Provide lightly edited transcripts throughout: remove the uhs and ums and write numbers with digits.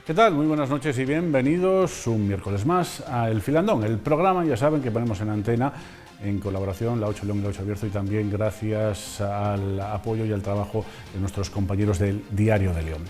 ¿Qué tal? Muy buenas noches y bienvenidos un miércoles más a El Filandón, el programa, ya saben, que ponemos en antena en colaboración La 8 León y La 8 Abierto, y también gracias al apoyo y al trabajo de nuestros compañeros del Diario de León.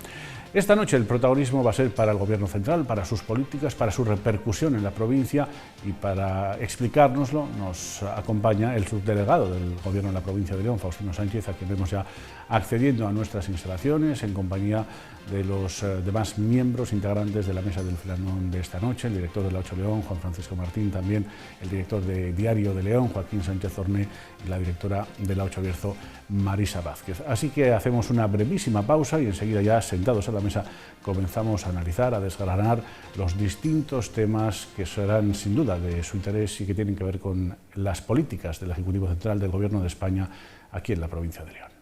Esta noche el protagonismo va a ser para el Gobierno central, para sus políticas, para su repercusión en la provincia, y para explicárnoslo nos acompaña el subdelegado del Gobierno en la provincia de León, Faustino Sánchez, a quien vemos ya accediendo a nuestras instalaciones en compañía de los demás miembros integrantes de la mesa del Filandón de esta noche, el director de La 8 León, Juan Francisco Martín, también el director de Diario de León, Joaquín Sánchez Orné, y la directora de La 8 Abierto, Marisa Vázquez. Así que hacemos una brevísima pausa y enseguida, ya sentados a la mesa, comenzamos a analizar, a desgranar los distintos temas que serán sin duda de su interés y que tienen que ver con las políticas del Ejecutivo Central del Gobierno de España aquí en la provincia de León.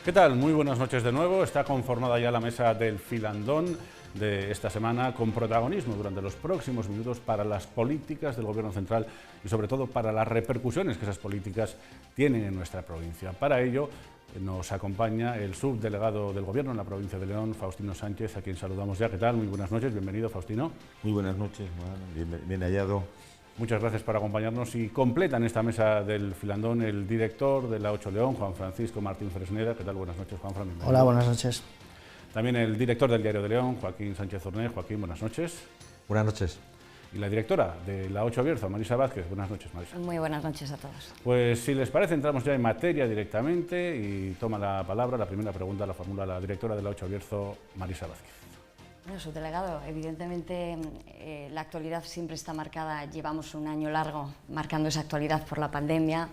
¿Qué tal? Muy buenas noches de nuevo. Está conformada ya la mesa del Filandón de esta semana, con protagonismo durante los próximos minutos para las políticas del Gobierno central y sobre todo para las repercusiones que esas políticas tienen en nuestra provincia. Para ello nos acompaña el subdelegado del Gobierno en la provincia de León, Faustino Sánchez, a quien saludamos ya. ¿Qué tal? Muy buenas noches. Bienvenido, Faustino. Muy buenas noches, bien hallado. Muchas gracias por acompañarnos, y completan esta mesa del Filandón el director de La 8 León, Juan Francisco Martín Fresneda. ¿Qué tal? Buenas noches, Juan Fran. Hola, buenas noches. También el director del Diario de León, Joaquín Sánchez Orné. Joaquín, buenas noches. Buenas noches. Y la directora de La 8 Abierto, Marisa Vázquez. Buenas noches, Marisa. Muy buenas noches a todos. Pues si les parece, entramos ya en materia directamente y toma la palabra. La primera pregunta la formula la directora de La 8 Abierto, Marisa Vázquez. Bueno, subdelegado, evidentemente la actualidad siempre está marcada, llevamos un año largo marcando esa actualidad por la pandemia,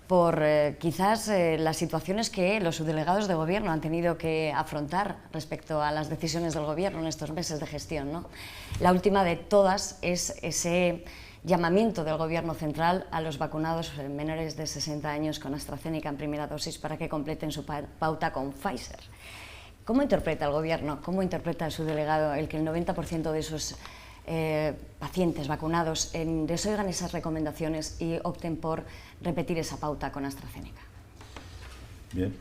por quizás las situaciones que los subdelegados de Gobierno han tenido que afrontar respecto a las decisiones del Gobierno en estos meses de gestión, ¿no? La última de todas es ese llamamiento del Gobierno central a los vacunados menores de 60 años con AstraZeneca en primera dosis para que completen su pauta con Pfizer. ¿Cómo interpreta el Gobierno, cómo interpreta el subdelegado el que el 90% de esos pacientes vacunados desoigan esas recomendaciones y opten por repetir esa pauta con AstraZeneca? Bien,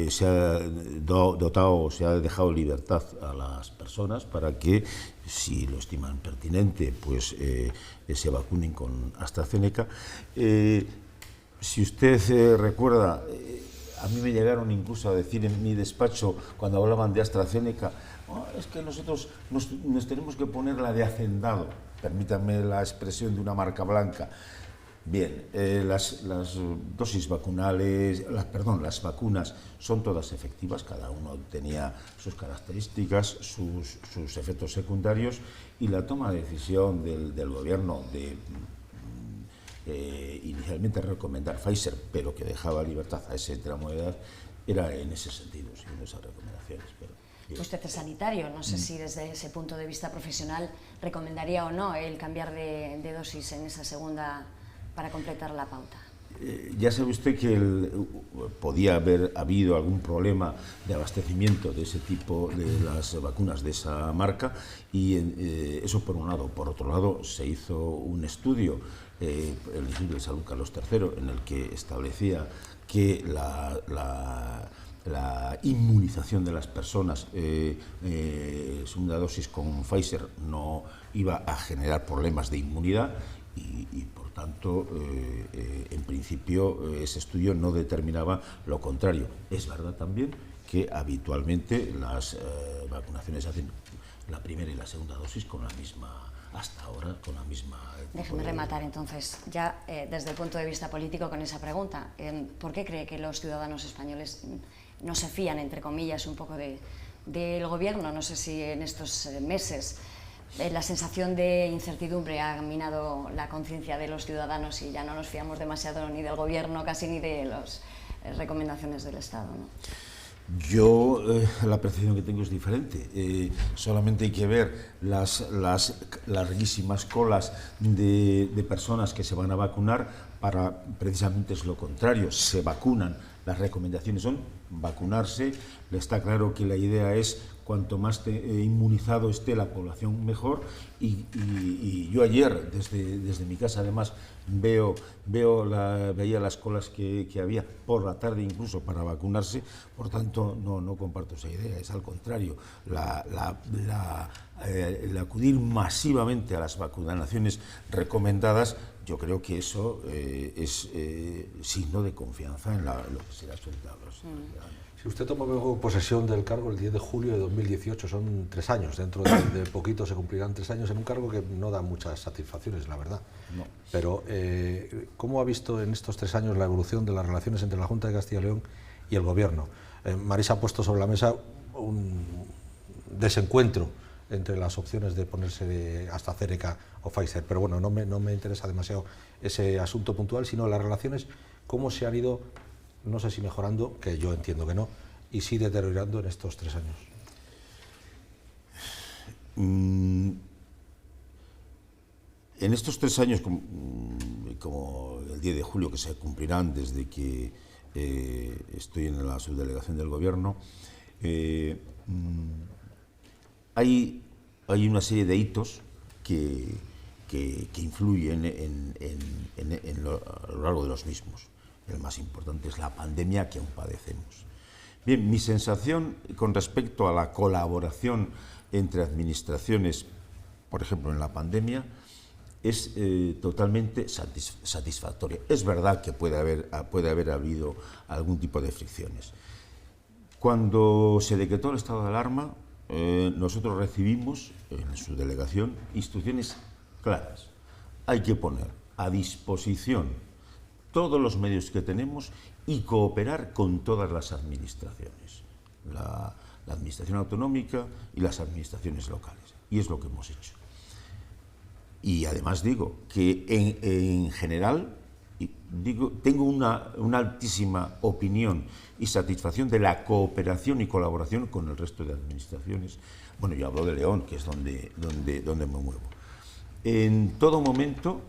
se ha dotado, se ha dejado libertad a las personas para que, si lo estiman pertinente, pues se vacunen con AstraZeneca. Si usted recuerda, a mí me llegaron incluso a decir en mi despacho, cuando hablaban de AstraZeneca, oh, es que nosotros nos tenemos que poner la de hacendado, permítanme la expresión de una marca blanca. Bien, las dosis vacunales, las vacunas son todas efectivas, cada uno tenía sus características, sus efectos secundarios, y la toma de decisión del Gobierno de inicialmente recomendar Pfizer, pero que dejaba libertad a ese tramo de edad, era en ese sentido, siguiendo esas recomendaciones. Usted es sanitario, no sé si desde ese punto de vista profesional recomendaría o no el cambiar de dosis en esa segunda para completar la pauta. Ya sabe usted que podía haber habido algún problema de abastecimiento de ese tipo de las vacunas de esa marca, y eso por un lado. Por otro lado, se hizo un estudio, el Instituto de Salud Carlos III, en el que establecía que la inmunización de las personas, segunda dosis con Pfizer, no iba a generar problemas de inmunidad, y por tanto, en principio, ese estudio no determinaba lo contrario. Es verdad también que habitualmente las vacunaciones hacen la primera y la segunda dosis con la misma, hasta ahora, con la misma... Déjeme rematar entonces, ya desde el punto de vista político, con esa pregunta. ¿Por qué cree que los ciudadanos españoles no se fían, entre comillas, un poco del Gobierno? No sé si en estos meses la sensación de incertidumbre ha minado la conciencia de los ciudadanos y ya no nos fiamos demasiado ni del Gobierno, casi ni de las recomendaciones del Estado, ¿no? Yo, la percepción que tengo es diferente. Solamente hay que ver las larguísimas colas de personas que se van a vacunar. Precisamente es lo contrario, se vacunan las recomendaciones son vacunarse. Está claro que la idea es cuanto más inmunizado esté la población mejor, y yo ayer desde mi casa además veía las colas que había por la tarde incluso para vacunarse. Por tanto no comparto esa idea, es al contrario, el acudir masivamente a las vacunaciones recomendadas. Yo creo que eso es signo de confianza en lo que será soltado. Si usted toma luego posesión del cargo el 10 de julio de 2018, son 3 años, dentro de poquito se cumplirán 3 años en un cargo que no da muchas satisfacciones, la verdad. No. Pero, ¿cómo ha visto en estos 3 años la evolución de las relaciones entre la Junta de Castilla y León y el Gobierno? Marisa ha puesto sobre la mesa un desencuentro entre las opciones de ponerse de AstraZeneca o Pfizer, pero bueno, no me interesa demasiado ese asunto puntual, sino las relaciones, cómo se han ido, no sé si mejorando, que yo entiendo que no, y sí deteriorando en estos 3 años. En estos 3 años, como el 10 de julio, que se cumplirán desde que estoy en la subdelegación del Gobierno, hay una serie de hitos que influyen a lo largo de los mismos. El más importante es la pandemia que aún padecemos. Bien, mi sensación con respecto a la colaboración entre administraciones, por ejemplo, en la pandemia, es totalmente satisfactoria. Es verdad que puede haber habido algún tipo de fricciones. Cuando se decretó el estado de alarma, nosotros recibimos en su delegación instrucciones claras. Hay que poner a disposición todos los medios que tenemos y cooperar con todas las administraciones, la administración autonómica y las administraciones locales. Y es lo que hemos hecho. Y además digo que en general tengo una altísima opinión y satisfacción de la cooperación y colaboración con el resto de administraciones. Bueno, yo hablo de León, que es donde me muevo. En todo momento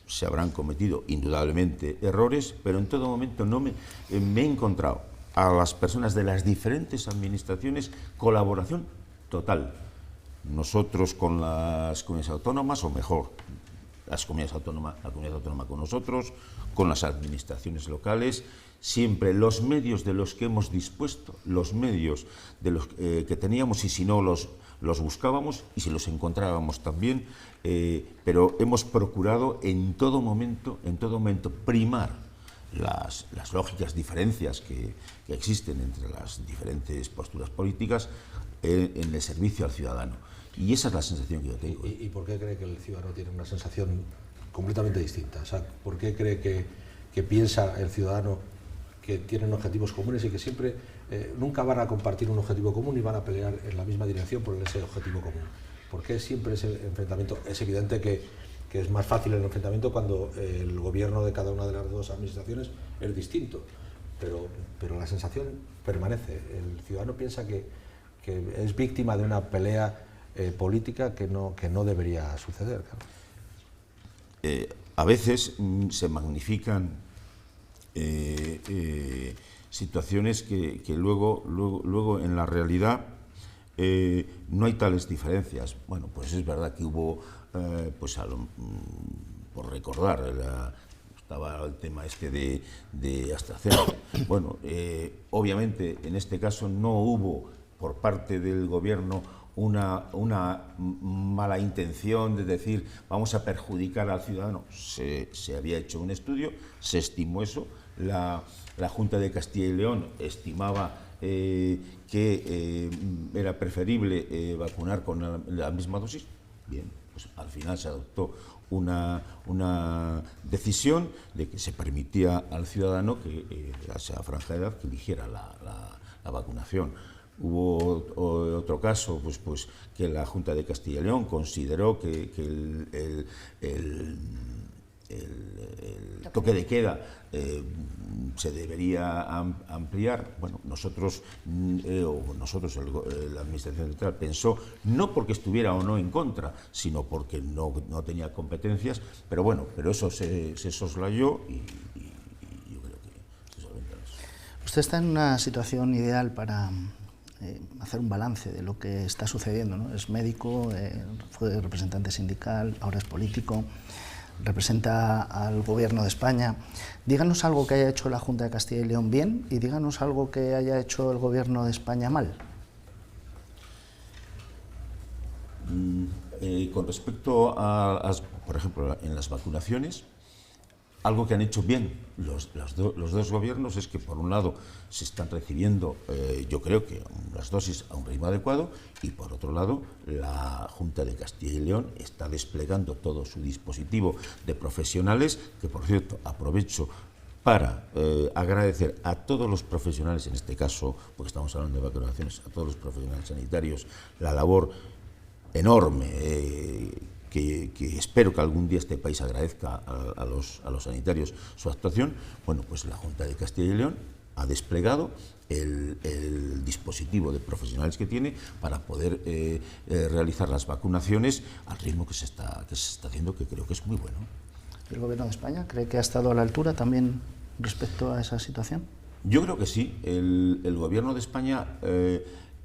se habrán cometido indudablemente errores, pero en todo momento me he encontrado a las personas de las diferentes administraciones colaboración total. Nosotros con las comunidades autónomas, o mejor, la comunidad autónoma con nosotros, con las administraciones locales, siempre los medios de los que hemos dispuesto, los medios de los que teníamos, y si no los buscábamos, y si los encontrábamos también, pero hemos procurado en todo momento primar las lógicas diferencias que existen entre las diferentes posturas políticas en el servicio al ciudadano. Y esa es la sensación que yo tengo. ¿Y por qué cree que el ciudadano tiene una sensación completamente distinta? O sea, ¿por qué cree que piensa el ciudadano que tienen objetivos comunes y que siempre nunca van a compartir un objetivo común y van a pelear en la misma dirección por ese objetivo común? ¿Por qué siempre ese enfrentamiento? Es evidente que es más fácil el enfrentamiento cuando el gobierno de cada una de las dos administraciones es distinto, pero la sensación permanece. El ciudadano piensa que es víctima de una pelea política que no debería suceder. Claro. A veces se magnifican situaciones que luego en la realidad no hay tales diferencias. Bueno, pues es verdad que hubo, por recordar, estaba el tema de AstraZeneca. Bueno, obviamente en este caso no hubo por parte del gobierno una mala intención de decir vamos a perjudicar al ciudadano. Se había hecho un estudio, se estimó eso, la Junta de Castilla y León estimaba que era preferible vacunar con la misma dosis. Bien, pues al final se adoptó una decisión de que se permitía al ciudadano que a esa franja de edad que eligiera la vacunación. Hubo otro caso, pues que la Junta de Castilla y León consideró que el toque de queda se debería ampliar. Bueno, nosotros, la Administración Central pensó, no porque estuviera o no en contra, sino porque no tenía competencias, pero bueno, eso se soslayó y yo creo que se solventa eso. Usted está en una situación ideal para hacer un balance de lo que está sucediendo, ¿no? Es médico, fue representante sindical, ahora es político, representa al Gobierno de España. Díganos algo que haya hecho la Junta de Castilla y León bien y díganos algo que haya hecho el Gobierno de España mal. Con respecto por ejemplo, en las vacunaciones, algo que han hecho bien los dos gobiernos es que, por un lado, se están recibiendo, yo creo que las dosis a un ritmo adecuado, y por otro lado, la Junta de Castilla y León está desplegando todo su dispositivo de profesionales, que, por cierto, aprovecho para agradecer a todos los profesionales, en este caso, porque estamos hablando de vacunaciones, a todos los profesionales sanitarios, la labor enorme que espero que algún día este país agradezca a los sanitarios su actuación. Bueno, pues la Junta de Castilla y León ha desplegado el dispositivo de profesionales que tiene para poder realizar las vacunaciones al ritmo que se está haciendo, que creo que es muy bueno. ¿El Gobierno de España cree que ha estado a la altura también respecto a esa situación? Yo creo que sí. El Gobierno de España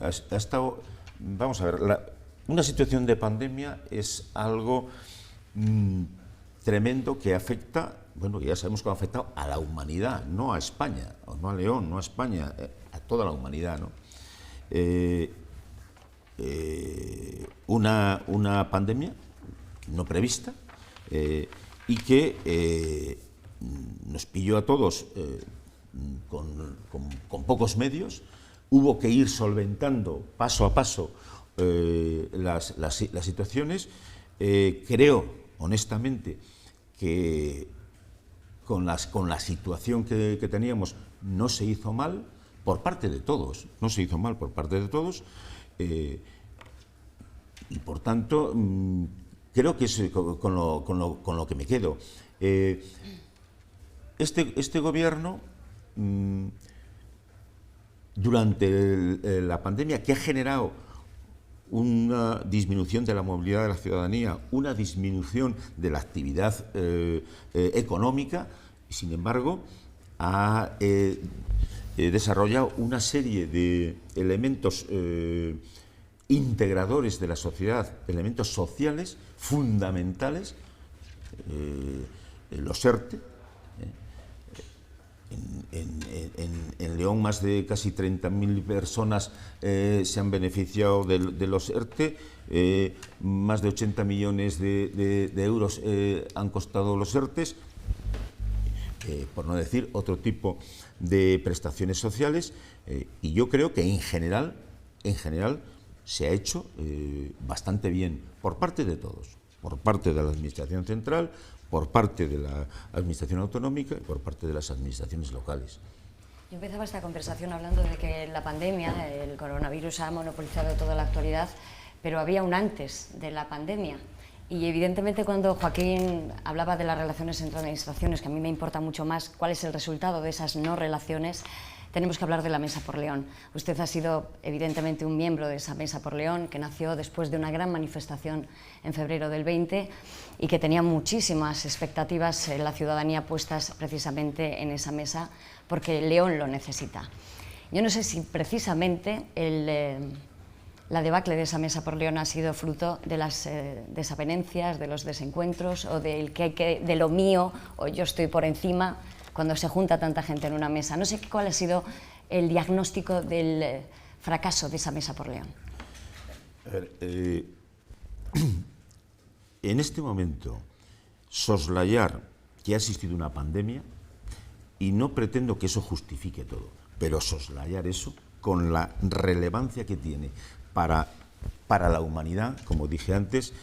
ha estado... Vamos a ver, una situación de pandemia es algo tremendo que afecta, bueno, ya sabemos que ha afectado a la humanidad, no a España, o no a León, no a España, a toda la humanidad, ¿no? Una pandemia no prevista y que nos pilló a todos con pocos medios. Hubo que ir solventando paso a paso las situaciones. Creo, honestamente, que con la situación que teníamos no se hizo mal por parte de todos, y por tanto creo que es con lo que me quedo. Este gobierno, durante la pandemia, que ha generado una disminución de la movilidad de la ciudadanía, una disminución de la actividad económica, y sin embargo ha desarrollado una serie de elementos integradores de la sociedad, elementos sociales fundamentales, los ERTE. En León más de casi 30.000 personas se han beneficiado de los ERTE, más de 80 millones de euros han costado los ERTEs, por no decir otro tipo de prestaciones sociales, y yo creo que en general se ha hecho bastante bien por parte de todos, por parte de la Administración central, por parte de la Administración autonómica y por parte de las administraciones locales. Yo empezaba esta conversación hablando de que la pandemia, el coronavirus, ha monopolizado toda la actualidad, pero había un antes de la pandemia. Y evidentemente, cuando Joaquín hablaba de las relaciones entre administraciones, que a mí me importa mucho más cuál es el resultado de esas no relaciones, tenemos que hablar de la Mesa por León. Usted ha sido evidentemente un miembro de esa Mesa por León, que nació después de una gran manifestación en febrero del 20 y que tenía muchísimas expectativas en la ciudadanía puestas precisamente en esa mesa, porque León lo necesita. Yo no sé si precisamente la debacle de esa Mesa por León ha sido fruto de las desavenencias, de los desencuentros, o de lo mío, o yo estoy por encima, cuando se junta tanta gente en una mesa. No sé cuál ha sido el diagnóstico del fracaso de esa Mesa por León. A ver, en este momento, soslayar que ha existido una pandemia, y no pretendo que eso justifique todo, pero soslayar eso con la relevancia que tiene para la humanidad, como dije antes,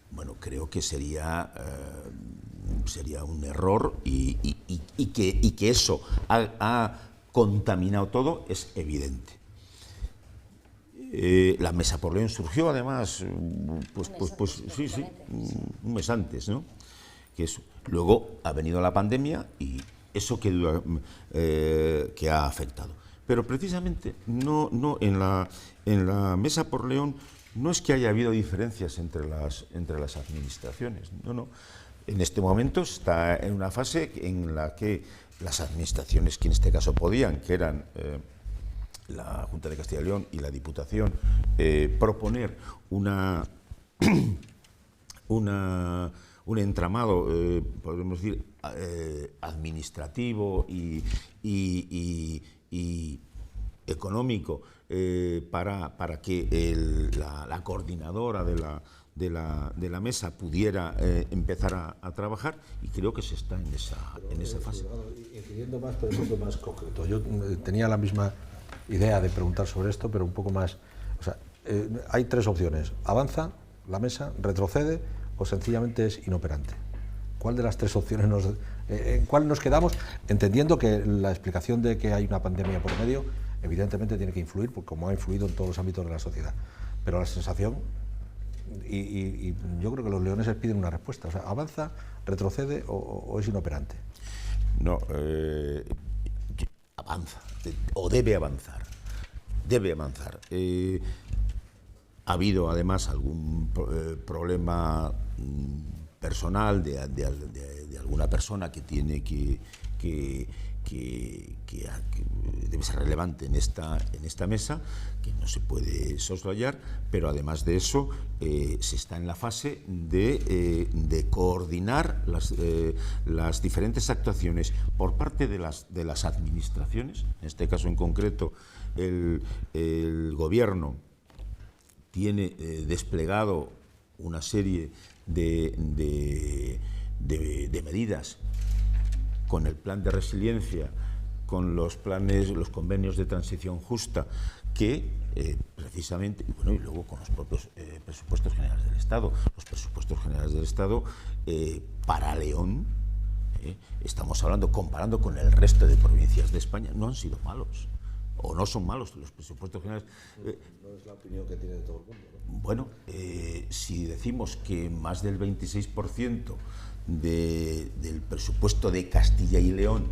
bueno, creo que sería un error, y que eso ha contaminado todo es evidente. La Mesa por León surgió además, un mes antes, ¿no? Luego ha venido la pandemia y eso que ha afectado. Pero precisamente no en la Mesa por León no es que haya habido diferencias entre las administraciones, no. En este momento está en una fase en la que las administraciones que en este caso podían, que eran la Junta de Castilla y León y la Diputación, proponer un entramado, podemos decir, administrativo y económico para que la coordinadora de la mesa pudiera empezar a trabajar, y creo que se está en esa fase. Incidiendo más, pero un poco más concreto. Yo tenía la misma idea de preguntar sobre esto, pero un poco más. O sea, hay tres opciones: avanza la mesa, retrocede o sencillamente es inoperante. ¿Cuál de las tres opciones en cuál nos quedamos? Entendiendo que la explicación de que hay una pandemia por medio, evidentemente tiene que influir, porque como ha influido en todos los ámbitos de la sociedad. Pero la sensación, y yo creo que los leoneses piden una respuesta, o sea, ¿avanza, retrocede o es inoperante? No, avanza, o debe avanzar. Debe avanzar. Ha habido además algún problema personal de alguna persona que tiene que debe ser relevante en esta mesa, que no se puede soslayar, pero además de eso se está en la fase de coordinar las diferentes actuaciones por parte de las administraciones. En este caso en concreto el Gobierno tiene desplegado una serie de medidas con el plan de resiliencia, con los convenios de transición justa, que precisamente, y luego con los propios presupuestos generales del Estado. Los presupuestos generales del Estado para León, estamos hablando, comparando con el resto de provincias de España, no han sido malos. O no son malos los presupuestos generales. No es la opinión que tiene de todo el mundo, ¿no? Bueno, si decimos que más del 26% del presupuesto de Castilla y León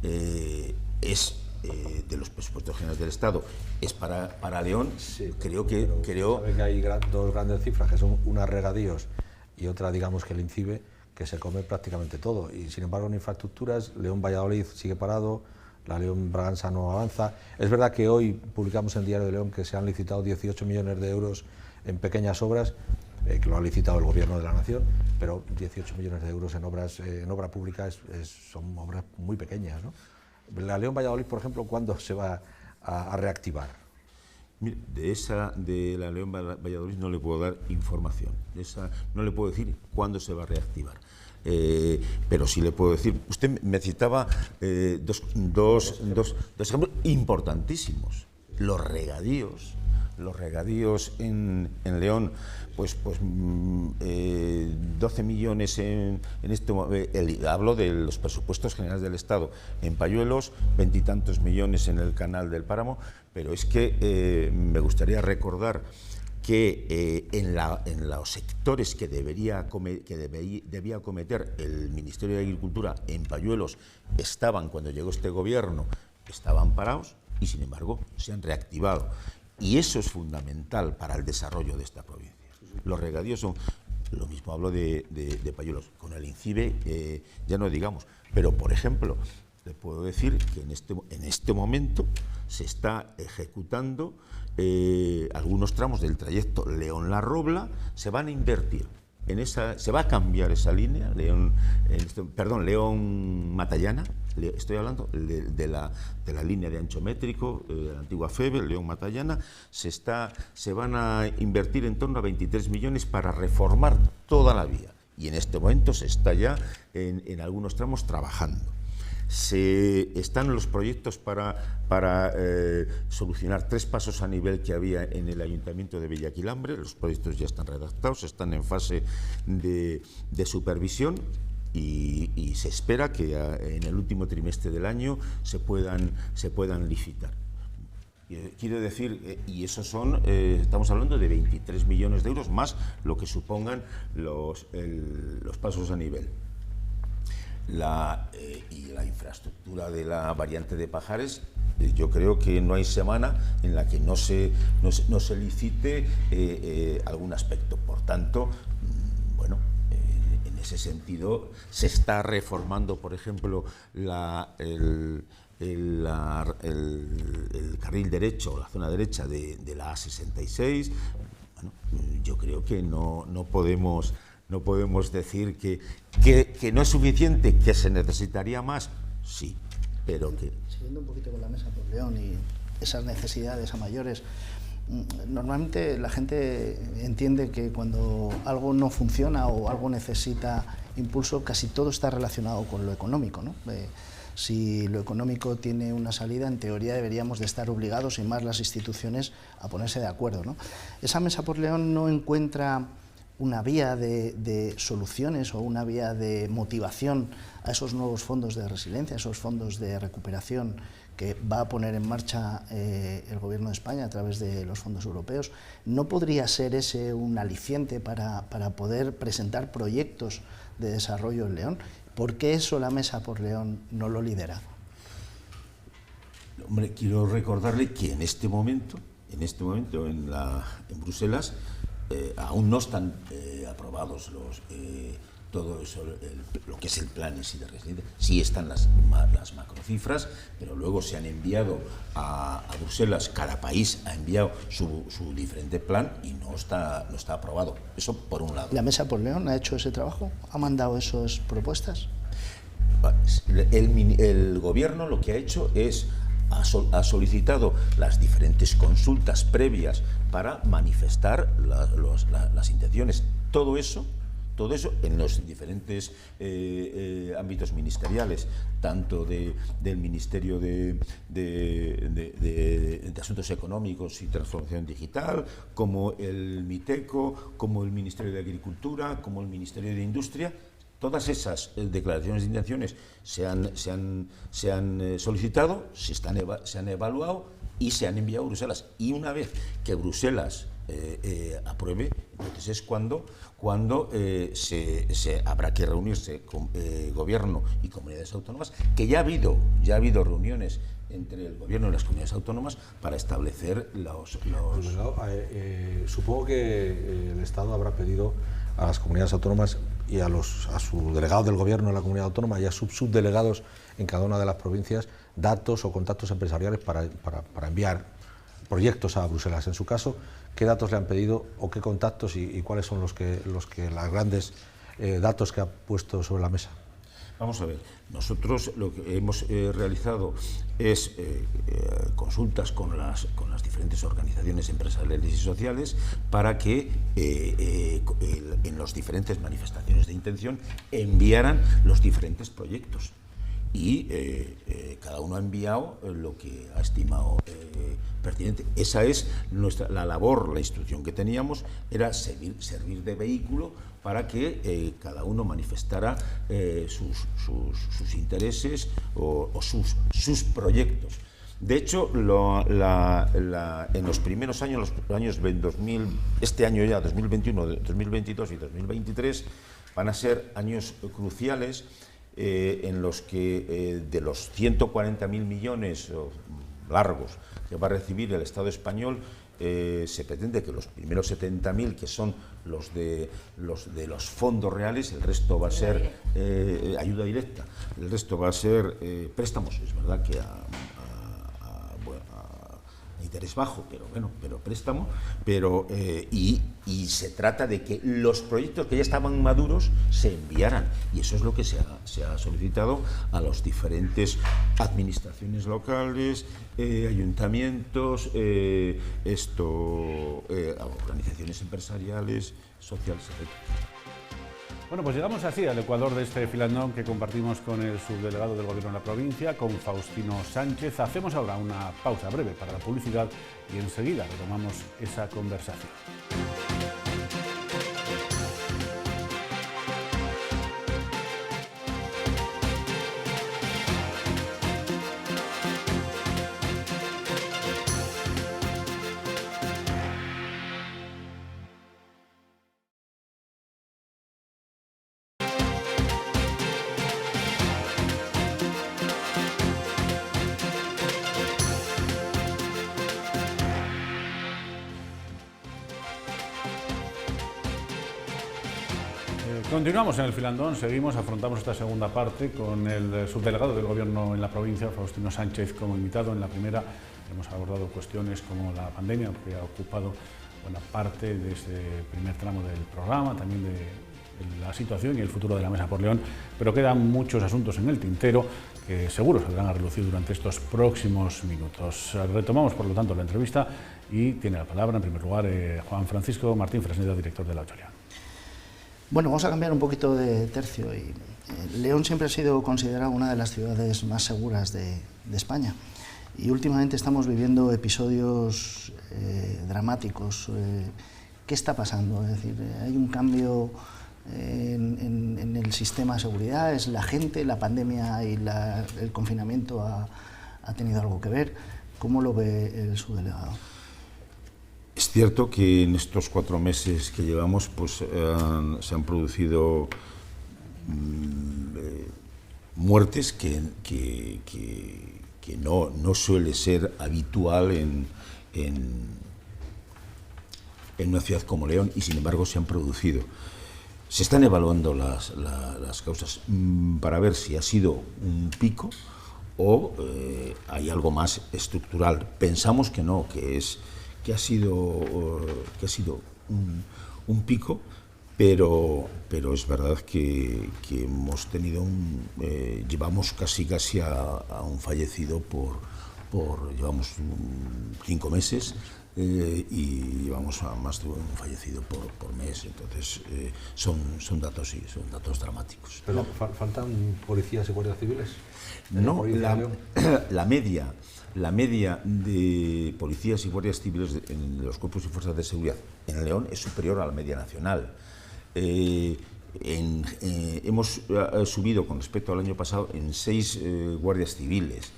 es de los presupuestos generales del Estado, es para León, sí, creo que hay dos grandes cifras, que son una regadíos y otra, digamos, que el INCIBE, que se come prácticamente todo. Y sin embargo, en infraestructuras, León-Valladolid sigue parado, la León-Braganza no avanza. Es verdad que hoy publicamos en Diario de León que se han licitado 18 millones de euros en pequeñas obras, que lo ha licitado el Gobierno de la Nación, pero 18 millones de euros en obra pública son obras muy pequeñas, ¿no? La León-Valladolid, por ejemplo, ¿cuándo se va a reactivar? Mire, de la León-Valladolid no le puedo dar información. No le puedo decir cuándo se va a reactivar. Pero sí le puedo decir, usted me citaba dos ejemplos importantísimos. Los regadíos en León, pues 12 millones en hablo de los presupuestos generales del Estado. En Payuelos, 20 y tantos millones en el canal del Páramo, pero es que me gustaría recordar que en los sectores que debía acometer el Ministerio de Agricultura en Payuelos cuando llegó este Gobierno, estaban parados y sin embargo se han reactivado. Y eso es fundamental para el desarrollo de esta provincia. Los regadíos son lo mismo, hablo de Payuelos. Con el INCIBE ya no digamos, pero por ejemplo, le puedo decir que en este momento se está ejecutando algunos tramos del trayecto León-La Robla, se van a invertir se va a cambiar esa línea, León-Matallana, estoy hablando de la línea de ancho métrico, de la antigua FEBE, León-Matallana, se van a invertir en torno a 23 millones para reformar toda la vía, y en este momento se está ya en algunos tramos trabajando. Están los proyectos para solucionar 3 pasos a nivel que había en el Ayuntamiento de Villaquilambre. Los proyectos ya están redactados, están en fase de supervisión y se espera que en el último trimestre del año se puedan licitar. Quiero decir, y esos estamos hablando de 23 millones de euros más lo que supongan los pasos a nivel. Y la infraestructura de la variante de Pajares, yo creo que no hay semana en la que no se licite algún aspecto. Por tanto, bueno, en ese sentido se está reformando, por ejemplo, el carril derecho, la zona derecha de la A66. Bueno, yo creo que no podemos decir que no es suficiente, que se necesitaría más, sí, pero que... Siguiendo un poquito con la mesa por León y esas necesidades a mayores, normalmente la gente entiende que cuando algo no funciona o algo necesita impulso, casi todo está relacionado con lo económico, ¿no? Si lo económico tiene una salida, en teoría deberíamos de estar obligados, y más las instituciones, a ponerse de acuerdo, ¿no? Esa mesa por León no encuentra una vía de soluciones o una vía de motivación a esos nuevos fondos de resiliencia, esos fondos de recuperación que va a poner en marcha el Gobierno de España a través de los fondos europeos. ¿No podría ser ese un aliciente para poder presentar proyectos de desarrollo en León? ¿Por qué eso la Mesa por León no lo lidera? Hombre, quiero recordarle que en este momento en Bruselas aún no están aprobados todo eso, lo que es el plan en sí de resiliencia. Sí están las macrocifras, pero luego se han enviado a Bruselas, cada país ha enviado su diferente plan y no está aprobado. Eso por un lado. ¿La Mesa por León ha hecho ese trabajo? ¿Ha mandado esas propuestas? El gobierno lo que ha hecho es ha solicitado las diferentes consultas previas para manifestar las intenciones. Todo eso en los diferentes ámbitos ministeriales, tanto del Ministerio de Asuntos Económicos y Transformación Digital, como el MITECO, como el Ministerio de Agricultura, como el Ministerio de Industria. Todas esas declaraciones de intenciones se han solicitado, se han evaluado y se han enviado a Bruselas. Y una vez que Bruselas apruebe, entonces es cuando se habrá que reunirse con gobierno y comunidades autónomas, que ya ha habido reuniones entre el gobierno y las comunidades autónomas para establecer los... Supongo que el Estado habrá pedido a las comunidades autónomas y a su delegado del gobierno de la comunidad autónoma y a sus subdelegados en cada una de las provincias datos o contactos empresariales para enviar proyectos a Bruselas. En su caso, ¿qué datos le han pedido o qué contactos y cuáles son los grandes datos que ha puesto sobre la mesa? Vamos a ver, nosotros lo que hemos realizado es consultas con las diferentes organizaciones empresariales y sociales para que en las diferentes manifestaciones de intención enviaran los diferentes proyectos. Y cada uno ha enviado lo que ha estimado pertinente. Esa es la labor, la instrucción que teníamos, era servir de vehículo para que cada uno manifestara sus intereses o sus proyectos. De hecho, en los primeros años, este año ya, 2021, 2022 y 2023, van a ser años cruciales en los que de los 140.000 millones largos que va a recibir el Estado español, se pretende que los primeros 70.000, que son los de los fondos reales, el resto va a ser ayuda directa, el resto va a ser préstamos. Es verdad que a interés bajo, pero préstamo, y se trata de que los proyectos que ya estaban maduros se enviaran, y eso es lo que se ha solicitado a las diferentes administraciones locales, ayuntamientos, organizaciones empresariales, sociales, etc. Bueno, pues llegamos así al ecuador de este filandón que compartimos con el subdelegado del Gobierno de la provincia, con Faustino Sánchez. Hacemos ahora una pausa breve para la publicidad y enseguida retomamos esa conversación. Continuamos en el Filandón, seguimos, afrontamos esta segunda parte con el subdelegado del Gobierno en la provincia, Faustino Sánchez, como invitado. En la primera hemos abordado cuestiones como la pandemia, que ha ocupado buena parte de ese primer tramo del programa, también de la situación y el futuro de la Mesa por León, pero quedan muchos asuntos en el tintero que seguro saldrán a relucir durante estos próximos minutos. Retomamos, por lo tanto, la entrevista y tiene la palabra, en primer lugar, Juan Francisco Martín Fresneda, director de La 8 León. Bueno, vamos a cambiar un poquito de tercio. León siempre ha sido considerada una de las ciudades más seguras de España y últimamente estamos viviendo episodios dramáticos. ¿Qué está pasando? Es decir, hay un cambio en el sistema de seguridad, es la gente, la pandemia y el confinamiento ha tenido algo que ver. ¿Cómo lo ve el subdelegado? Es cierto que en estos 4 meses que llevamos pues, se han producido muertes que no suele ser habitual en una ciudad como León, y sin embargo se han producido. Se están evaluando las causas para ver si ha sido un pico o hay algo más estructural. Pensamos que no, que ha sido un pico, pero es verdad que hemos tenido llevamos casi a un fallecido llevamos 5 meses y llevamos a más de un fallecido por mes. Entonces son datos dramáticos. ¿Pero faltan policías y guardias civiles? No, la media de policías y guardias civiles en los cuerpos y fuerzas de seguridad en León es superior a la media nacional. Hemos subido con respecto al año pasado en 6 guardias civiles.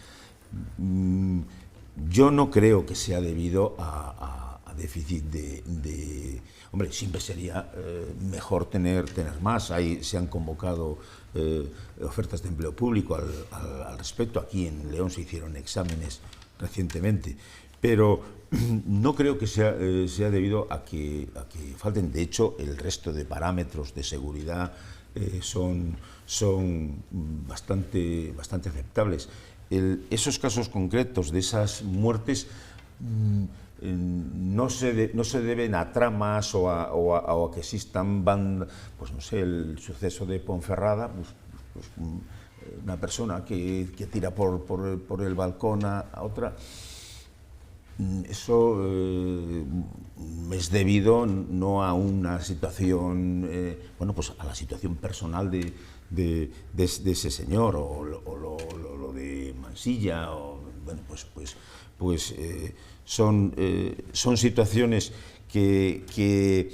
Yo no creo que sea debido a déficit de... Hombre, siempre sería mejor tener más. Se han convocado ofertas de empleo público al respecto. Aquí en León se hicieron exámenes recientemente, pero no creo que sea debido a que falten. De hecho, el resto de parámetros de seguridad son bastante aceptables. Esos casos concretos de esas muertes no se deben a tramas o a que existan bandas. Pues no sé, el suceso de Ponferrada, pues una persona que tira por el balcón a otra. Eso es debido no a una situación, pues a la situación personal de ese señor, o lo de Mansilla, son situaciones que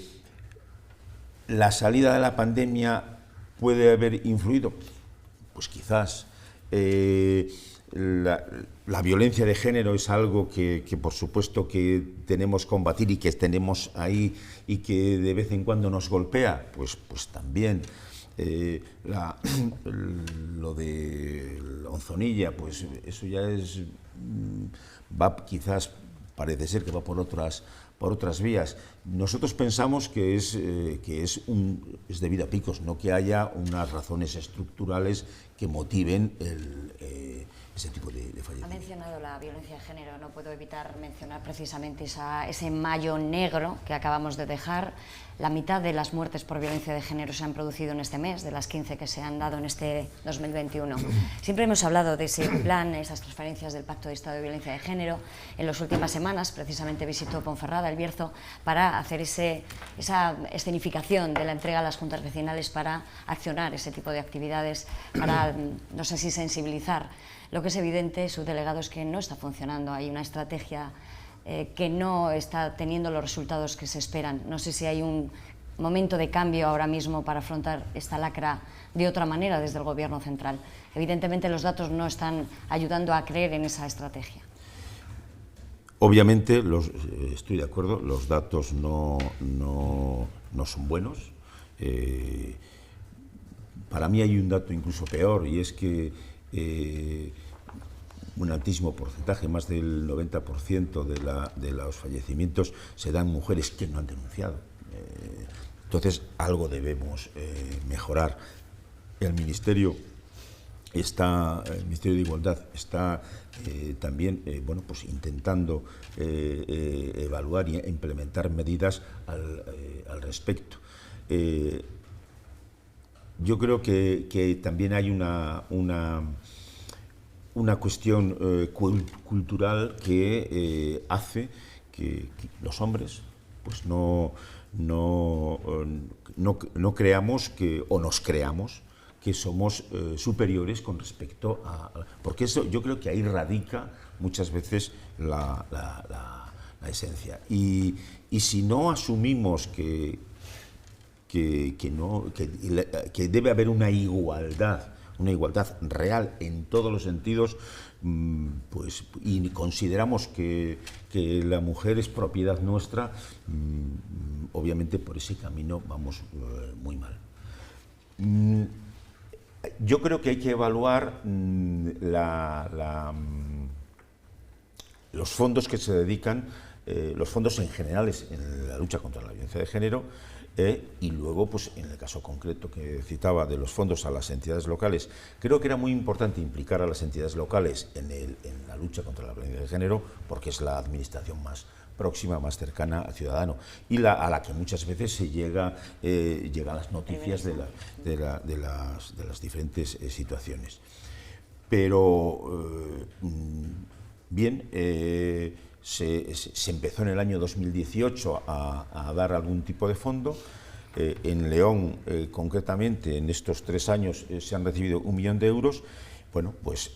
la salida de la pandemia puede haber influido, pues quizás. La violencia de género es algo que por supuesto que tenemos que combatir y que tenemos ahí y que de vez en cuando nos golpea, pues también. Lo de Onzonilla, pues eso ya quizás parece ser que va por otras vías. Nosotros pensamos que es debido a picos, no que haya unas razones estructurales que motiven ese tipo de fallecimientos. Ha mencionado la violencia de género, no puedo evitar mencionar precisamente ese mayo negro que acabamos de dejar. La mitad de las muertes por violencia de género se han producido en este mes, de las 15 que se han dado en este 2021. Siempre hemos hablado de ese plan, esas transferencias del Pacto de Estado de Violencia de Género. En las últimas semanas, precisamente, visitó Ponferrada, El Bierzo, para hacer esa escenificación de la entrega a las juntas vecinales para accionar ese tipo de actividades, para, no sé si sensibilizar. Lo que es evidente, subdelegado, es que no está funcionando. Hay una estrategia que no está teniendo los resultados que se esperan. No sé si hay un momento de cambio ahora mismo para afrontar esta lacra de otra manera desde el Gobierno central. Evidentemente los datos no están ayudando a creer en esa estrategia. Obviamente, estoy de acuerdo, los datos no son buenos. Para mí hay un dato incluso peor, y es que un altísimo porcentaje, más del 90% de los fallecimientos se dan mujeres que no han denunciado. Entonces, algo debemos mejorar. El Ministerio de Igualdad está también bueno, pues intentando evaluar e implementar medidas al respecto. Yo creo que también hay una cuestión cultural que hace que los hombres pues no creamos o nos creamos que somos superiores con respecto a... Porque eso, yo creo que ahí radica muchas veces la esencia. Y si no asumimos que debe haber una igualdad real en todos los sentidos, pues, y consideramos que la mujer es propiedad nuestra, obviamente por ese camino vamos muy mal. Yo creo que hay que evaluar los fondos que se dedican, los fondos en general en la lucha contra la violencia de género, y luego, pues en el caso concreto que citaba de los fondos a las entidades locales, creo que era muy importante implicar a las entidades locales en la lucha contra la violencia de género, porque es la administración más próxima, más cercana al ciudadano, y a la que muchas veces se llegan las noticias de las diferentes situaciones. Pero, bien, se empezó en el año 2018 a dar algún tipo de fondo. En León, concretamente, en estos 3 años se han recibido 1 millón de euros. Bueno, pues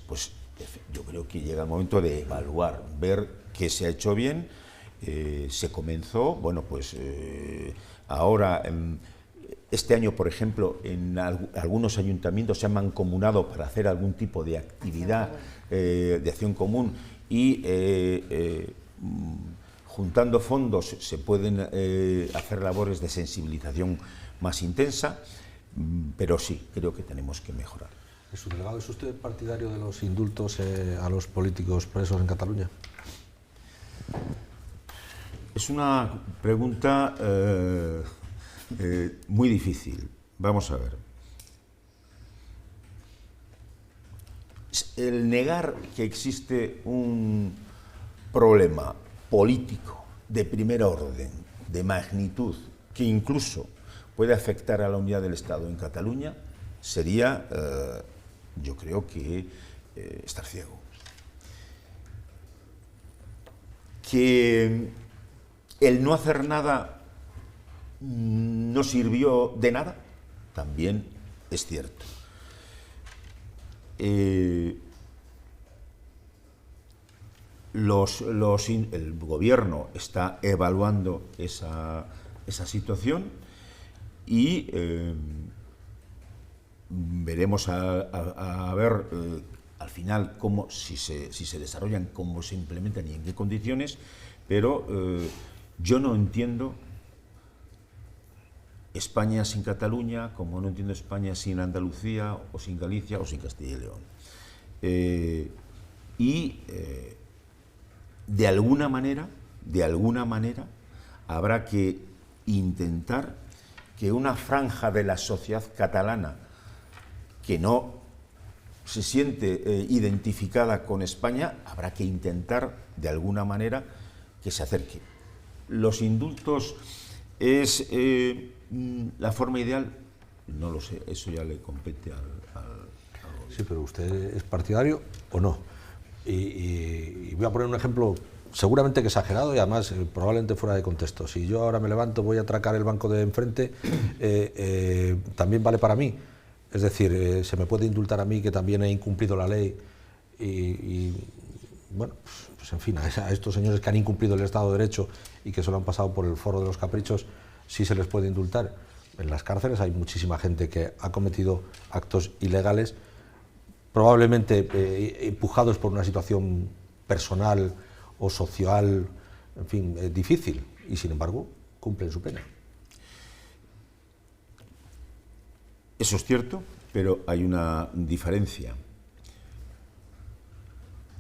yo creo que llega el momento de evaluar, ver qué se ha hecho bien. Se comenzó, bueno, pues ahora, este año, por ejemplo, en algunos ayuntamientos se han mancomunado para hacer algún tipo de actividad de acción común, y juntando fondos se pueden hacer labores de sensibilización más intensa, pero sí, creo que tenemos que mejorar. ¿Su delegado, es usted partidario de los indultos a los políticos presos en Cataluña? Es una pregunta muy difícil. Vamos a ver. El negar que existe un problema político de primer orden, de magnitud, que incluso puede afectar a la unidad del Estado en Cataluña, sería, yo creo que, estar ciego. Que el no hacer nada no sirvió de nada, también es cierto. El gobierno está evaluando esa situación, y veremos a ver al final si se desarrollan, cómo se implementan y en qué condiciones, pero yo no entiendo España sin Cataluña, como no entiendo España sin Andalucía, o sin Galicia, o sin Castilla y León. De alguna manera, habrá que intentar que una franja de la sociedad catalana que no se siente identificada con España, habrá que intentar de alguna manera que se acerque. Los indultos es la forma ideal, no lo sé, eso ya le compete al gobierno. Sí, pero ¿usted es partidario o no? Y voy a poner un ejemplo seguramente que exagerado y además probablemente fuera de contexto. Si yo ahora me levanto, voy a atracar el banco de enfrente, también vale para mí. Es decir, se me puede indultar a mí, que también he incumplido la ley, y bueno, pues en fin, a estos señores que han incumplido el Estado de Derecho y que solo han pasado por el foro de los caprichos, sí se les puede indultar. En las cárceles hay muchísima gente que ha cometido actos ilegales, probablemente empujados por una situación personal o social, en fin, difícil, y sin embargo cumplen su pena. Eso es cierto, pero hay una diferencia.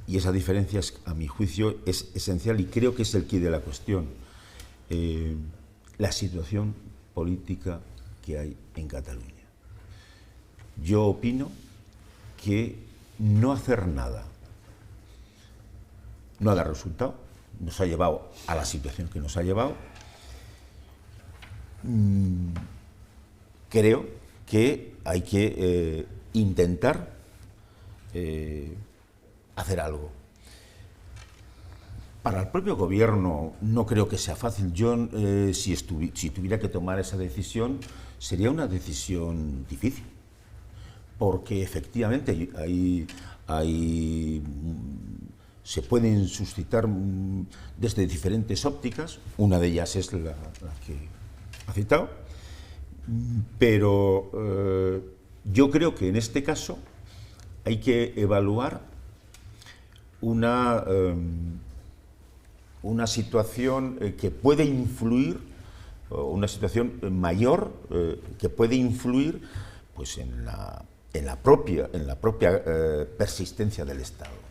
Y esa diferencia, a mi juicio, es esencial y creo que es el quid de la cuestión. La situación política que hay en Cataluña. Yo opino que no hacer nada no ha dado resultado, nos ha llevado a la situación que nos ha llevado. Creo que hay que intentar hacer algo. Para el propio gobierno no creo que sea fácil. Yo, si tuviera que tomar esa decisión, sería una decisión difícil, porque efectivamente se pueden suscitar desde diferentes ópticas, una de ellas es la que ha citado, pero yo creo que en este caso hay que evaluar una situación que puede influir, una situación mayor que puede influir pues en la propia persistencia del Estado.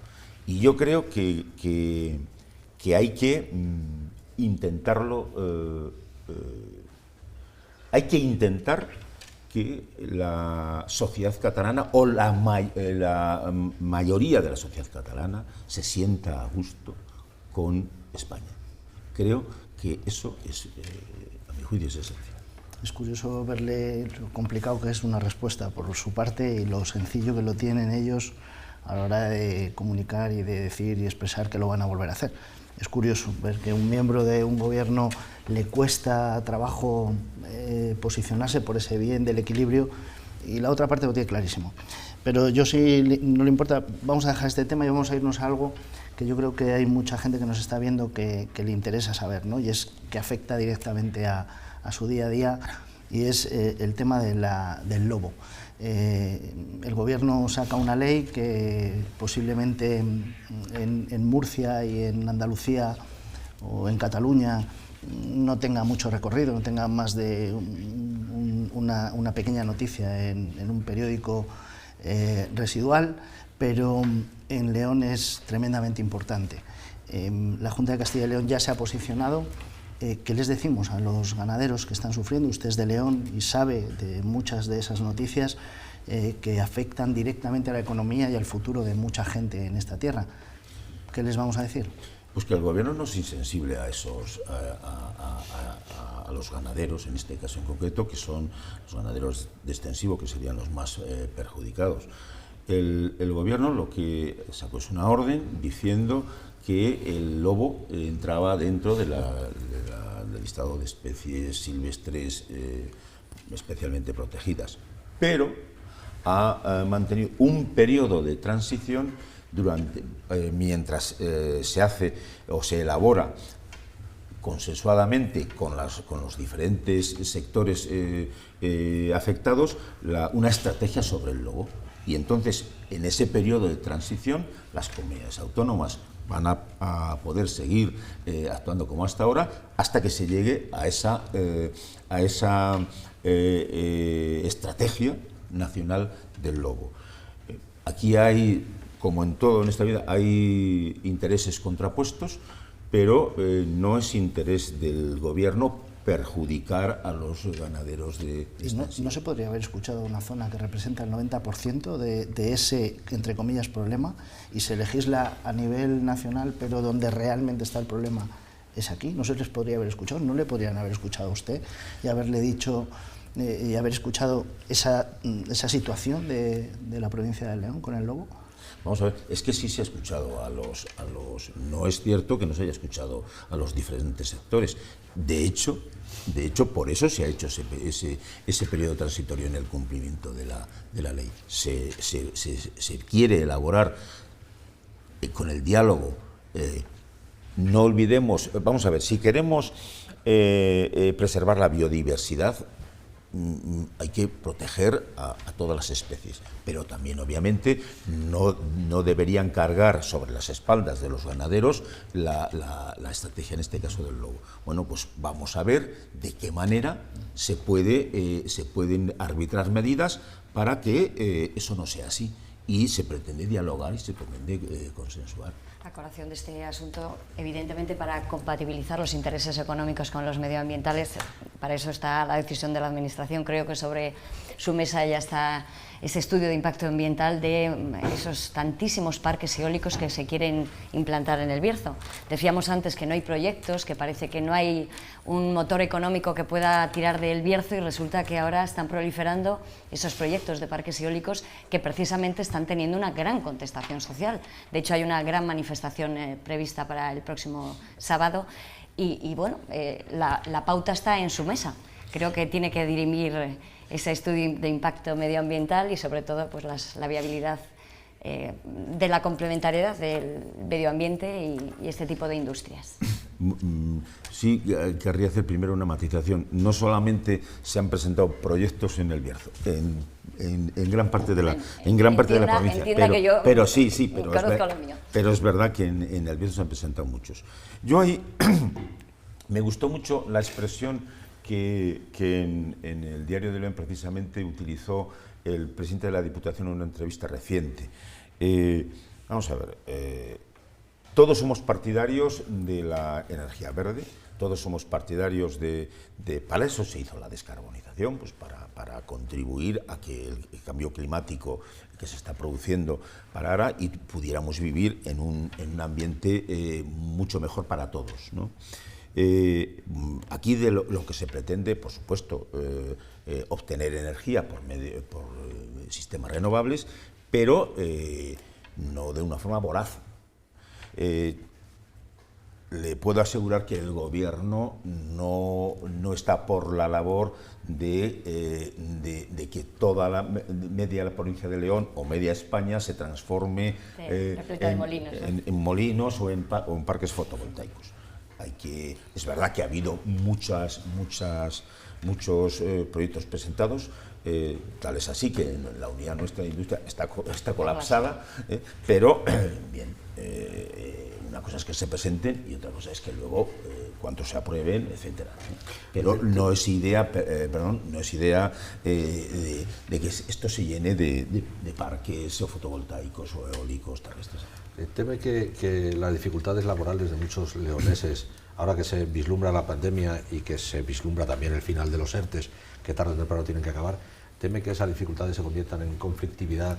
Y yo creo que hay que intentarlo, hay que intentar que la sociedad catalana o la mayoría de la sociedad catalana se sienta a gusto con España. Creo que eso es, a mi juicio, es esencial. Es curioso verle lo complicado que es una respuesta por su parte y lo sencillo que lo tienen ellos a la hora de comunicar y de decir y expresar que lo van a volver a hacer. Es curioso ver que a un miembro de un gobierno le cuesta trabajo posicionarse por ese bien del equilibrio, y la otra parte lo tiene clarísimo. Pero yo, si no le importa, vamos a dejar este tema y vamos a irnos a algo que yo creo que hay mucha gente que nos está viendo que le interesa saber, ¿no? Y es que afecta directamente a su día a día, y es el tema del lobo. El gobierno saca una ley que posiblemente en Murcia y en Andalucía o en Cataluña no tenga mucho recorrido, no tenga más de una pequeña noticia en un periódico residual, pero en León es tremendamente importante. La Junta de Castilla y León ya se ha posicionado. ¿Qué les decimos a los ganaderos que están sufriendo? Usted es de León y sabe de muchas de esas noticias que afectan directamente a la economía y al futuro de mucha gente en esta tierra. ¿Qué les vamos a decir? Pues que el gobierno no es insensible a los ganaderos, en este caso en concreto, que son los ganaderos de extensivo, que serían los más perjudicados. El gobierno lo que sacó es una orden diciendo que el lobo entraba dentro del listado de especies silvestres especialmente protegidas, pero ha mantenido un periodo de transición mientras se hace o se elabora consensuadamente con los diferentes sectores afectados una estrategia sobre el lobo. Y entonces, en ese periodo de transición, las comunidades autónomas van a poder seguir actuando como hasta ahora, hasta que se llegue a esa estrategia nacional del lobo. Aquí hay, como en todo en esta vida, hay intereses contrapuestos, pero no es interés del gobierno perjudicar a los ganaderos de ¿No se podría haber escuchado una zona que representa el 90% de ese, entre comillas, problema, y se legisla a nivel nacional, pero donde realmente está el problema es aquí? ¿No se les podría haber escuchado? ¿No le podrían haber escuchado a usted y haberle dicho y haber escuchado esa situación de la provincia de León con el lobo? Vamos a ver, es que sí se ha escuchado a los... No es cierto que no se haya escuchado a los diferentes sectores. De hecho, por eso se ha hecho ese periodo transitorio en el cumplimiento de la ley. Se quiere elaborar con el diálogo. No olvidemos, vamos a ver, si queremos preservar la biodiversidad, hay que proteger a todas las especies, pero también obviamente no deberían cargar sobre las espaldas de los ganaderos la estrategia, en este caso del lobo. Bueno, pues vamos a ver de qué manera se pueden arbitrar medidas para que eso no sea así, y se pretende dialogar y se pretende consensuar. A colación de este asunto, evidentemente, para compatibilizar los intereses económicos con los medioambientales, para eso está la decisión de la Administración. Creo que sobre su mesa ya está ese estudio de impacto ambiental de esos tantísimos parques eólicos que se quieren implantar en el Bierzo. Decíamos antes que no hay proyectos, que parece que no hay un motor económico que pueda tirar del Bierzo, y resulta que ahora están proliferando esos proyectos de parques eólicos que precisamente están teniendo una gran contestación social. De hecho, hay una gran manifestación prevista para el próximo sábado y bueno, la pauta está en su mesa. Creo que tiene que dirimir ese estudio de impacto medioambiental y sobre todo pues la viabilidad de la complementariedad del medio ambiente y este tipo de industrias. Sí, querría hacer primero una matización. No solamente se han presentado proyectos en el Bierzo, en gran parte de la provincia, pero es verdad que en el Bierzo se han presentado muchos. Yo ahí me gustó mucho la expresión que en el Diario de León precisamente utilizó el presidente de la Diputación en una entrevista reciente. Vamos a ver, todos somos partidarios de la energía verde, todos somos partidarios para eso se hizo la descarbonización, pues para contribuir a que el cambio climático que se está produciendo parara y pudiéramos vivir en un ambiente mucho mejor para todos, ¿no? Aquí de lo que se pretende, por supuesto, obtener energía por sistemas renovables, pero no de una forma voraz. Le puedo asegurar que el Gobierno no está por la labor de que toda la provincia de León o media España se transforme en molinos o en parques fotovoltaicos. Es verdad que ha habido muchos proyectos presentados, tal es así que la unidad nuestra de industria está colapsada, pero bien, una cosa es que se presenten y otra cosa es que luego cuánto se aprueben, etcétera. Pero no es idea, de que esto se llene de parques o fotovoltaicos o eólicos terrestres. Teme que las dificultades laborales de muchos leoneses, ahora que se vislumbra la pandemia y que se vislumbra también el final de los ERTEs, que tarde o temprano tienen que acabar, teme que esas dificultades se conviertan en conflictividad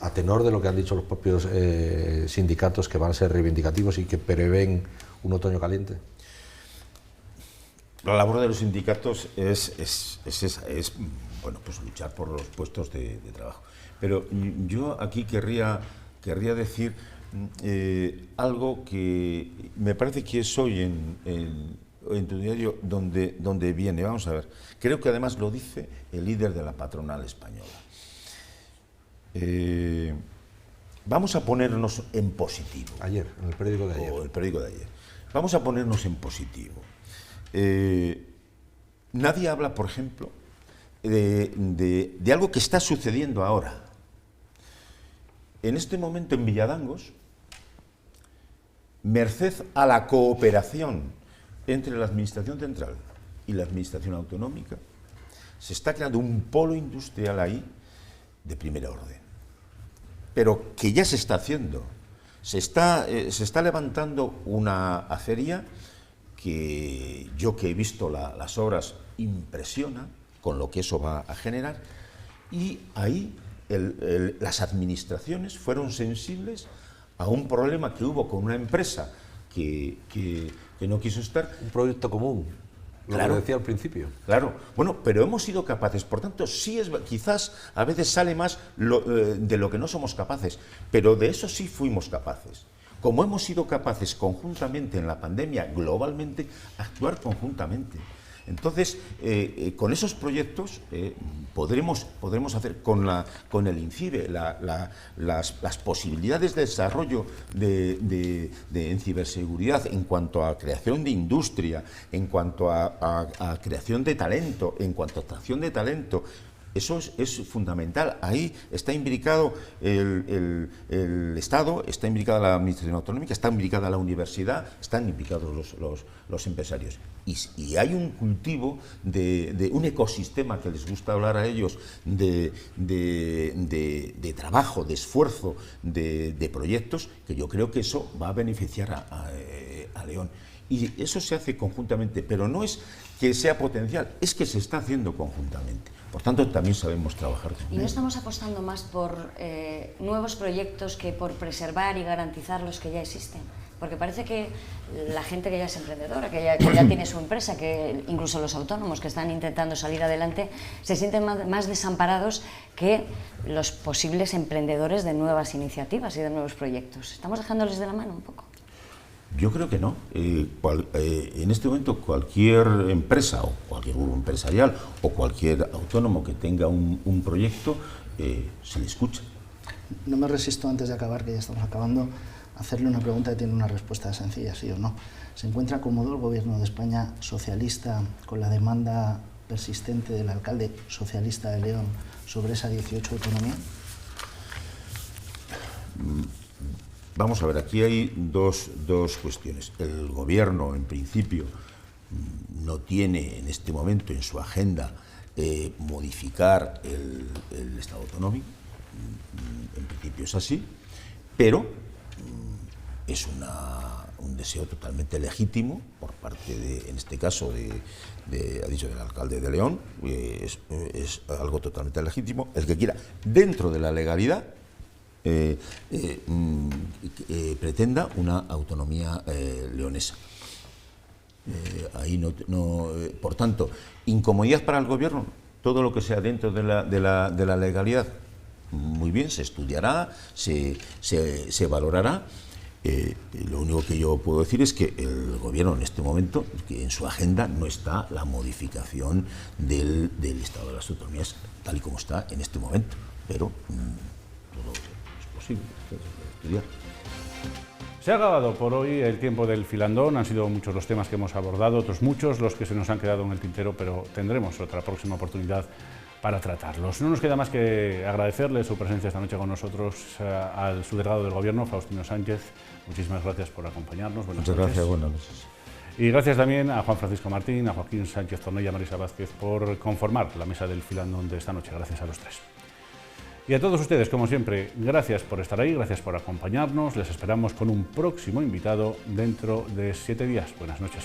a tenor de lo que han dicho los propios sindicatos, que van a ser reivindicativos y que prevén un otoño caliente. La labor de los sindicatos es bueno, pues luchar por los puestos de trabajo. Pero yo aquí querría decir algo que me parece que es hoy en tu diario donde viene. Vamos a ver, creo que además lo dice el líder de la patronal española. Vamos a ponernos en positivo. Ayer, en el periódico de ayer. O el periódico de ayer. Vamos a ponernos en positivo. Nadie habla, por ejemplo, de algo que está sucediendo ahora. En este momento en Villadangos, merced a la cooperación entre la Administración Central y la Administración Autonómica, se está creando un polo industrial ahí de primera orden, pero que ya se está haciendo. Se está levantando una acería que yo, que he visto las obras, impresiona con lo que eso va a generar, y ahí las administraciones fueron sensibles a un problema que hubo con una empresa que no quiso estar. Un proyecto común, claro, lo que decía al principio. Claro, bueno, pero hemos sido capaces, por tanto, sí quizás a veces sale más de lo que no somos capaces, pero de eso sí fuimos capaces. Como hemos sido capaces conjuntamente en la pandemia, globalmente, actuar conjuntamente. Entonces, con esos proyectos podremos hacer con el INCIBE las posibilidades de desarrollo en ciberseguridad en cuanto a creación de industria, en cuanto a creación de talento, en cuanto a atracción de talento. Eso es fundamental. Ahí está imbricado el Estado, está imbricada la Administración Autonómica, está imbricada la universidad, están implicados los empresarios. Y hay un cultivo de un ecosistema que les gusta hablar a ellos de trabajo, de esfuerzo, de proyectos, que yo creo que eso va a beneficiar a León. Y eso se hace conjuntamente, pero no es que sea potencial, es que se está haciendo conjuntamente. Por tanto, también sabemos trabajar con ¿Y no estamos apostando más por nuevos proyectos que por preservar y garantizar los que ya existen? Porque parece que la gente que ya es emprendedora, que ya tiene su empresa, que incluso los autónomos que están intentando salir adelante, se sienten más desamparados que los posibles emprendedores de nuevas iniciativas y de nuevos proyectos. ¿Estamos dejándoles de la mano un poco? Yo creo que no. En este momento cualquier empresa o cualquier grupo empresarial o cualquier autónomo que tenga un proyecto se le escucha. No me resisto, antes de acabar, que ya estamos acabando, a hacerle una pregunta que tiene una respuesta sencilla, sí o no. ¿Se encuentra cómodo el gobierno de España socialista con la demanda persistente del alcalde socialista de León sobre esa 18 autonomía? Vamos a ver, aquí hay dos cuestiones. El gobierno, en principio, no tiene en este momento en su agenda modificar el Estado autonómico. En principio es así, pero es un deseo totalmente legítimo por parte de, en este caso, ha dicho del alcalde de León, es algo totalmente legítimo, el que quiera, dentro de la legalidad, pretenda una autonomía leonesa. Ahí por tanto, incomodidad para el gobierno, todo lo que sea dentro de la legalidad, muy bien, se estudiará, se valorará. Lo único que yo puedo decir es que el gobierno en este momento, que en su agenda no está la modificación del Estado de las Autonomías tal y como está en este momento, pero todo es posible estudiar. Se ha acabado por hoy el tiempo del filandón, han sido muchos los temas que hemos abordado, otros muchos los que se nos han quedado en el tintero, pero tendremos otra próxima oportunidad para tratarlos. No nos queda más que agradecerle su presencia esta noche con nosotros al subdelegado del Gobierno, Faustino Sánchez. Muchísimas gracias por acompañarnos. Muchas gracias, buenas noches. Y gracias también a Juan Francisco Martín, a Joaquín Sánchez Tornella y a Marisa Vázquez por conformar la mesa del filandón de esta noche. Gracias a los tres. Y a todos ustedes, como siempre, gracias por estar ahí, gracias por acompañarnos. Les esperamos con un próximo invitado dentro de 7 días. Buenas noches.